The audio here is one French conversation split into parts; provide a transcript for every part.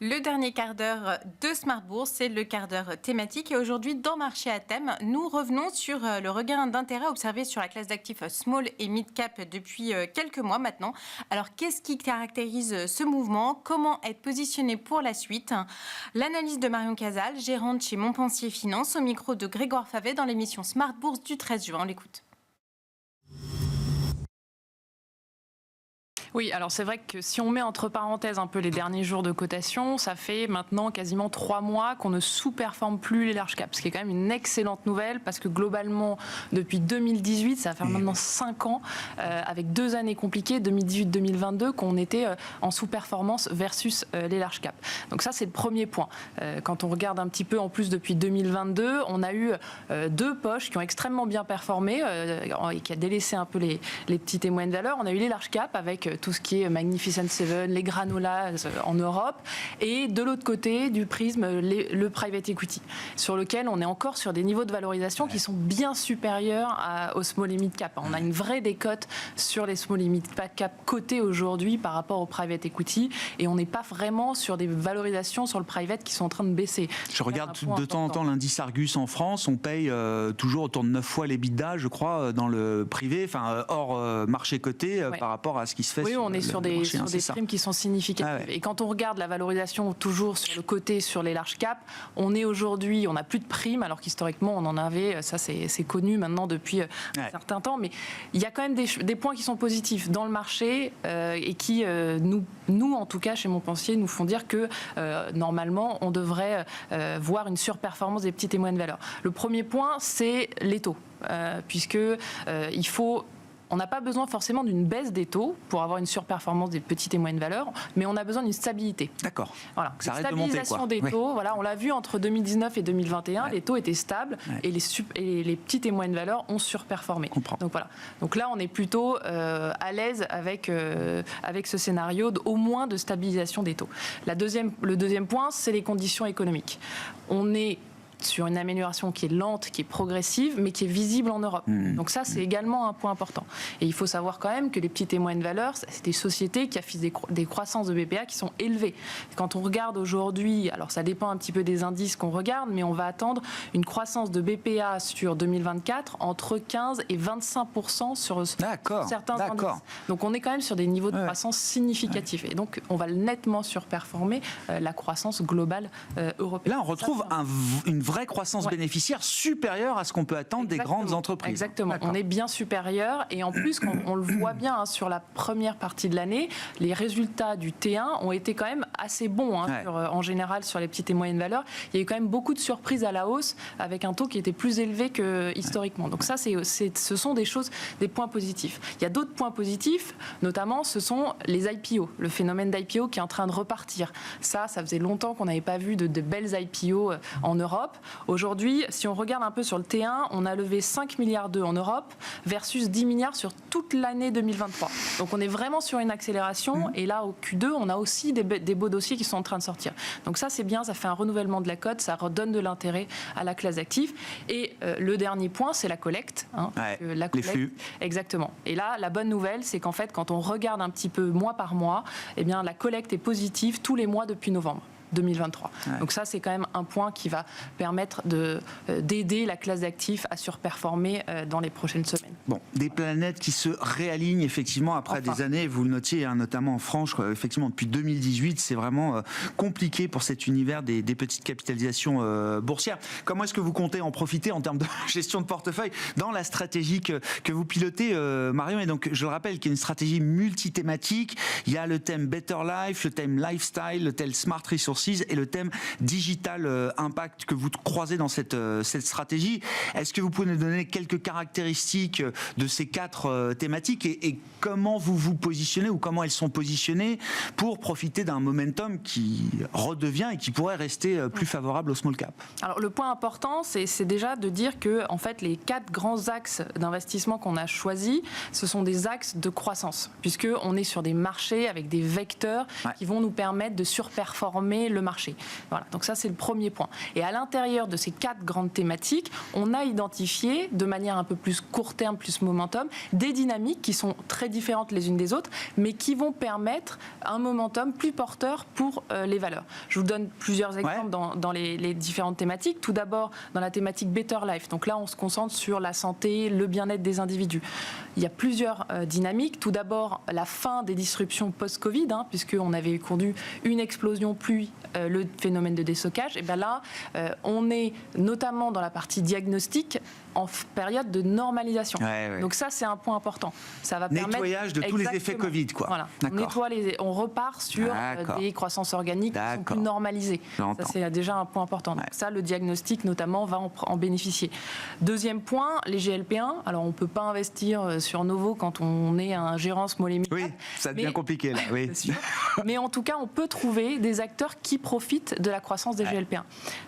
Le dernier quart d'heure de Smart Bourse, c'est le quart d'heure thématique. Et aujourd'hui, dans Marché à thème, nous revenons sur le regain d'intérêt observé sur la classe d'actifs small et mid cap depuis quelques mois maintenant. Alors, qu'est-ce qui caractérise ce mouvement? Comment être positionné pour la suite? L'analyse de Marion Casal, gérante chez Montpensier Finance, au micro de Grégoire Favet dans l'émission Smart Bourse du 13 juin. On l'écoute. Oui, alors c'est vrai que si on met entre parenthèses un peu les derniers jours de cotation, ça fait maintenant quasiment 3 mois qu'on ne sous-performe plus les large caps, ce qui est quand même une excellente nouvelle parce que globalement, depuis 2018, ça va faire maintenant 5 ans, avec 2 années compliquées, 2018-2022, qu'on était en sous-performance versus les large caps. Donc ça, c'est le premier point. Quand on regarde un petit peu en plus depuis 2022, on a eu 2 poches qui ont extrêmement bien performé et qui a délaissé un peu les petites et moyennes valeurs. On a eu les large caps avec tout ce qui est Magnificent Seven, les granolas en Europe, et de l'autre côté du prisme, le private equity, sur lequel on est encore sur des niveaux de valorisation qui sont bien supérieurs aux small et mid cap. On a une vraie décote sur les small et mid cap cotés aujourd'hui par rapport au private equity, et on n'est pas vraiment sur des valorisations sur le private qui sont en train de baisser. Je regarde de temps en temps l'indice Argus en France, on paye toujours autour de 9 fois l'EBITDA, je crois, dans le privé, enfin hors marché coté par rapport à ce qui se fait. Oui, on est sur des primes qui sont significatives. Ah ouais. Et quand on regarde la valorisation toujours sur le côté, sur les large caps, on est aujourd'hui, on n'a plus de primes, alors qu'historiquement, on en avait, ça c'est connu maintenant depuis un certain temps, mais il y a quand même des points qui sont positifs dans le marché et qui, nous, en tout cas, chez Montpensier, nous font dire que normalement, on devrait voir une surperformance des petites et moyennes valeurs. Le premier point, c'est les taux, puisque il faut... On n'a pas besoin forcément d'une baisse des taux pour avoir une surperformance des petites et moyennes valeurs, mais on a besoin d'une stabilité. D'accord. Voilà. Ça arrête Stabilisation de monter, des taux, voilà, on l'a vu entre 2019 et 2021, les taux étaient stables et les petites et moyennes valeurs ont surperformé. Donc voilà. Donc là, on est plutôt à l'aise avec ce scénario au moins de stabilisation des taux. Le deuxième point, c'est les conditions économiques. On est sur une amélioration qui est lente, qui est progressive, mais qui est visible en Europe. Donc ça, c'est également un point important. Et il faut savoir quand même que les petites et moyennes valeurs, c'est des sociétés qui affichent des croissances de BPA qui sont élevées. Quand on regarde aujourd'hui, alors ça dépend un petit peu des indices qu'on regarde, mais on va attendre une croissance de BPA sur 2024 entre 15 et 25% sur certains indices. Donc on est quand même sur des niveaux de croissance significatifs. Et donc on va nettement surperformer la croissance globale européenne. Là, on retrouve une vraie croissance bénéficiaire supérieure à ce qu'on peut attendre des grandes entreprises. Exactement, on est bien supérieur et en plus, on le voit bien sur la première partie de l'année, les résultats du T1 ont été quand même assez bons en général sur les petites et moyennes valeurs. Il y a eu quand même beaucoup de surprises à la hausse avec un taux qui était plus élevé que historiquement. Donc ça, ce sont des points positifs. Il y a d'autres points positifs, notamment ce sont les IPO, le phénomène d'IPO qui est en train de repartir. Ça faisait longtemps qu'on n'avait pas vu de belles IPO en Europe. Aujourd'hui, si on regarde un peu sur le T1, on a levé 5 milliards d'euros en Europe versus 10 milliards sur toute l'année 2023. Donc on est vraiment sur une accélération et là au Q2, on a aussi des beaux dossiers qui sont en train de sortir. Donc ça c'est bien, ça fait un renouvellement de la cote, ça redonne de l'intérêt à la classe d'actifs. Et le dernier point, c'est la collecte. La collecte, les flux. Exactement. Et là, la bonne nouvelle, c'est qu'en fait, quand on regarde un petit peu mois par mois, eh bien la collecte est positive tous les mois depuis novembre 2023. Donc ça, c'est quand même un point qui va permettre d'aider la classe d'actifs à surperformer dans les prochaines semaines. Bon, des planètes qui se réalignent effectivement après des années, vous le notiez, notamment en France, effectivement depuis 2018, c'est vraiment compliqué pour cet univers des petites capitalisations boursières. Comment est-ce que vous comptez en profiter en termes de gestion de portefeuille dans la stratégie que vous pilotez, Marion? Et donc, je le rappelle, qu'il y a une stratégie multithématique. Il y a le thème Better Life, le thème Lifestyle, le thème Smart Resources et le thème Digital Impact que vous croisez dans cette stratégie. Est-ce que vous pouvez nous donner quelques caractéristiques de ces 4 thématiques et comment vous vous positionnez ou comment elles sont positionnées pour profiter d'un momentum qui redevient et qui pourrait rester plus favorable au small cap? Alors le point important, c'est déjà de dire que en fait, les 4 grands axes d'investissement qu'on a choisis, ce sont des axes de croissance, puisqu'on est sur des marchés avec des vecteurs qui vont nous permettre de surperformer le marché. Voilà, donc ça c'est le premier point. Et à l'intérieur de ces 4 grandes thématiques, on a identifié de manière un peu plus court terme, plus momentum, des dynamiques qui sont très différentes les unes des autres, mais qui vont permettre un momentum plus porteur pour les valeurs. Je vous donne plusieurs exemples dans les différentes thématiques. Tout d'abord, dans la thématique Better Life. Donc là, on se concentre sur la santé, le bien-être des individus. Il y a plusieurs dynamiques. Tout d'abord, la fin des disruptions post-Covid, puisqu'on avait connu une explosion puis le phénomène de déstockage. Et bien là, on est notamment dans la partie diagnostic en période de normalisation. Donc ça, c'est un point important. Ça va permettre nettoyage de tous les effets Covid, quoi. Voilà. On repart sur des croissances organiques qui sont plus normalisées. Ça, c'est déjà un point important. Donc ça, le diagnostic, notamment, va en bénéficier. Deuxième point, les GLP-1. Alors, on ne peut pas investir sur Novo quand on est un gérant small et mid-cap. Oui, ça devient compliqué, là. Oui. Mais en tout cas, on peut trouver des acteurs qui profitent de la croissance des GLP-1.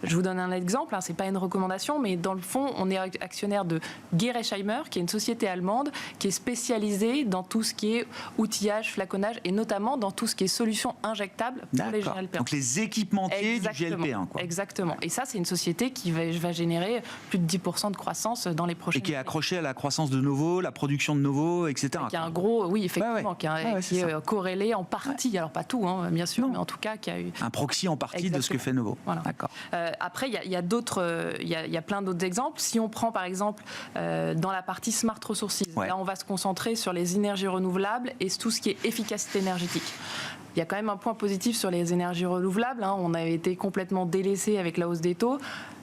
Je vous donne un exemple, ce n'est pas une recommandation, mais dans le fond, on est actionnaire de Gerresheimer, qui est une société allemande qui est spécialisée dans tout ce qui est outillage, flaconnage et notamment dans tout ce qui est solutions injectables pour les GLP-1. Donc les équipementiers du GLP-1. Quoi. Exactement. Et ça, c'est une société qui va générer plus de 10% de croissance dans les prochaines années. Et qui est accrochée à la croissance de Novo, la production de Novo, etc. Qui a un gros, oui, effectivement, qui est corrélé en partie, alors pas tout, bien sûr, mais en tout cas qui a eu... Un proxy en partie de ce que fait Novo. Voilà. D'accord. Après, il y a plein d'autres exemples. Si on prend par exemple dans la partie Smart Resources, là on va se concentrer sur les énergies renouvelables et tout ce qui est efficacité énergétique. Il y a quand même un point positif sur les énergies renouvelables. On avait été complètement délaissé avec la hausse des taux.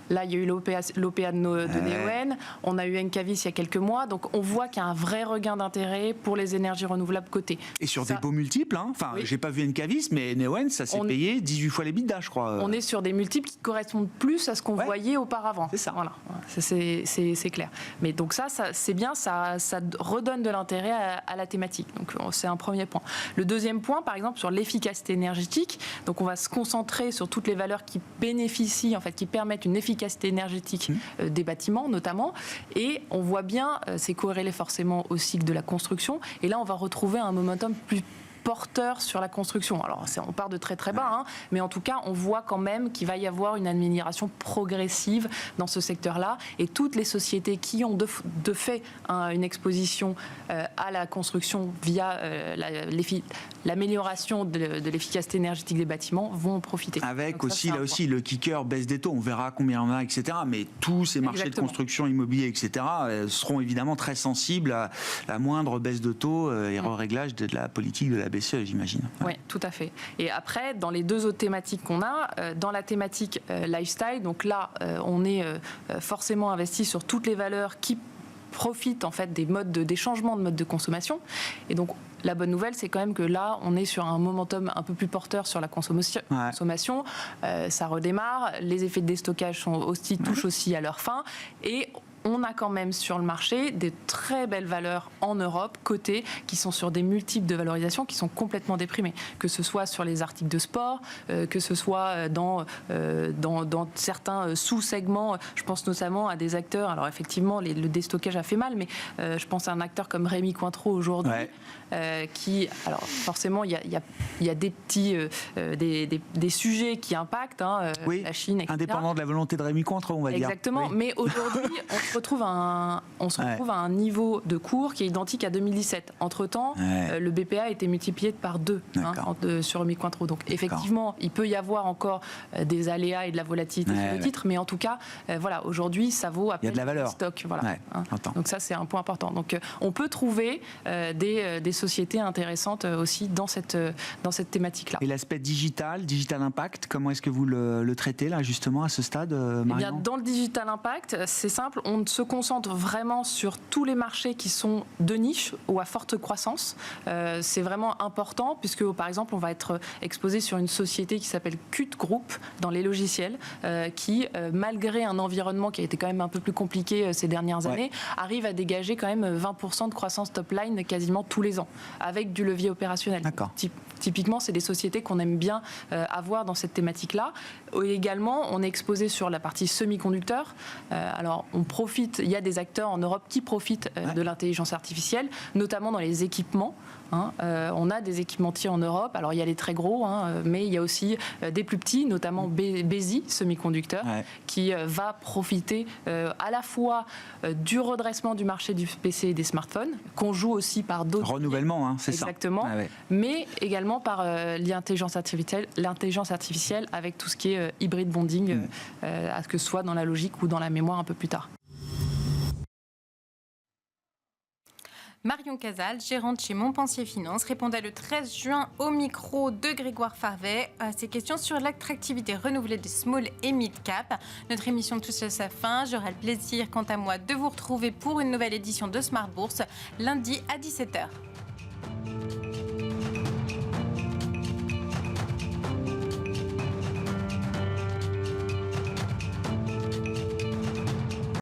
Là, il y a eu l'OPA de Neoen, on a eu Encavis il y a quelques mois, donc on voit qu'il y a un vrai regain d'intérêt pour les énergies renouvelables cotées. Et sur des beaux multiples, Enfin, j'ai pas vu Encavis, mais Neoen, ça s'est payé 18 fois l'EBITDA, je crois. On est sur des multiples qui correspondent plus à ce qu'on voyait auparavant. C'est ça. Voilà, c'est clair. Mais donc ça c'est bien, ça redonne de l'intérêt à la thématique. Donc c'est un premier point. Le deuxième point, par exemple, sur l'efficacité énergétique, donc on va se concentrer sur toutes les valeurs qui bénéficient, en fait, qui permettent une efficacité énergétique des bâtiments notamment, et on voit bien, c'est corrélé forcément au cycle de la construction, et là on va retrouver un momentum plus porteur sur la construction. Alors, on part de très très bas, mais en tout cas, on voit quand même qu'il va y avoir une amélioration progressive dans ce secteur-là, et toutes les sociétés qui ont de fait une exposition à la construction via l'amélioration de l'efficacité énergétique des bâtiments vont en profiter. Avec donc aussi, là aussi, le kicker baisse des taux, on verra combien il y en a, etc. Mais tous ces marchés de construction immobilier, etc., seront évidemment très sensibles à la moindre baisse de taux et réglage de la politique de la BCE, j'imagine. Oui, tout à fait. Et après, dans les deux autres thématiques qu'on a, dans la thématique lifestyle, donc là, on est forcément investi sur toutes les valeurs qui profitent en fait des changements de mode de consommation. Et donc, la bonne nouvelle, c'est quand même que là, on est sur un momentum un peu plus porteur sur la consommation. Ça redémarre. Les effets de déstockage touchent aussi à leur fin. Et on a quand même sur le marché des très belles valeurs en Europe, cotées, qui sont sur des multiples de valorisation qui sont complètement déprimés. Que ce soit sur les articles de sport, que ce soit dans certains sous-segments. Je pense notamment à des acteurs. Alors effectivement, le déstockage a fait mal, mais je pense à un acteur comme Rémy Cointreau aujourd'hui, qui, alors forcément, il y a des petits des sujets qui impactent, la Chine, etc. Indépendant de la volonté de Rémy Cointreau, on va dire. Exactement. Mais aujourd'hui, on se retrouve à un niveau de cours qui est identique à 2017. Entre-temps, le BPA a été multiplié par 2 sur Rémy Cointreau. Donc effectivement, il peut y avoir encore des aléas et de la volatilité sur le titre, mais en tout cas, aujourd'hui, ça vaut à peine le stock. Donc ça, c'est un point important. Donc on peut trouver des sociétés intéressantes aussi dans cette thématique-là. Et l'aspect digital impact, comment est-ce que vous le traitez là justement à ce stade, Marion ? Dans le digital impact, c'est simple, on se concentre vraiment sur tous les marchés qui sont de niche ou à forte croissance. C'est vraiment important puisque, par exemple, on va être exposé sur une société qui s'appelle Qt Group dans les logiciels qui, malgré un environnement qui a été quand même un peu plus compliqué ces dernières années, arrive à dégager quand même 20% de croissance top line quasiment tous les ans avec du levier opérationnel. Typiquement, c'est des sociétés qu'on aime bien avoir dans cette thématique-là. Également, on est exposé sur la partie semi-conducteurs. Alors, on profite il y a des acteurs en Europe qui profitent de l'intelligence artificielle, notamment dans les équipements. On a des équipementiers en Europe, alors il y a les très gros, mais il y a aussi des plus petits, notamment Besi Semiconductor, qui va profiter à la fois du redressement du marché du PC et des smartphones, qu'on joue aussi par d'autres... Renouvellement, c'est ça. Exactement, mais également par l'intelligence artificielle avec tout ce qui est hybrid bonding, que ce soit dans la logique ou dans la mémoire un peu plus tard. Marion Casal, gérante chez Montpensier Finance, répondait le 13 juin au micro de Grégoire Farvet à ces questions sur l'attractivité renouvelée des small et mid cap. Notre émission touche à sa fin. J'aurai le plaisir, quant à moi, de vous retrouver pour une nouvelle édition de Smart Bourse lundi à 17h.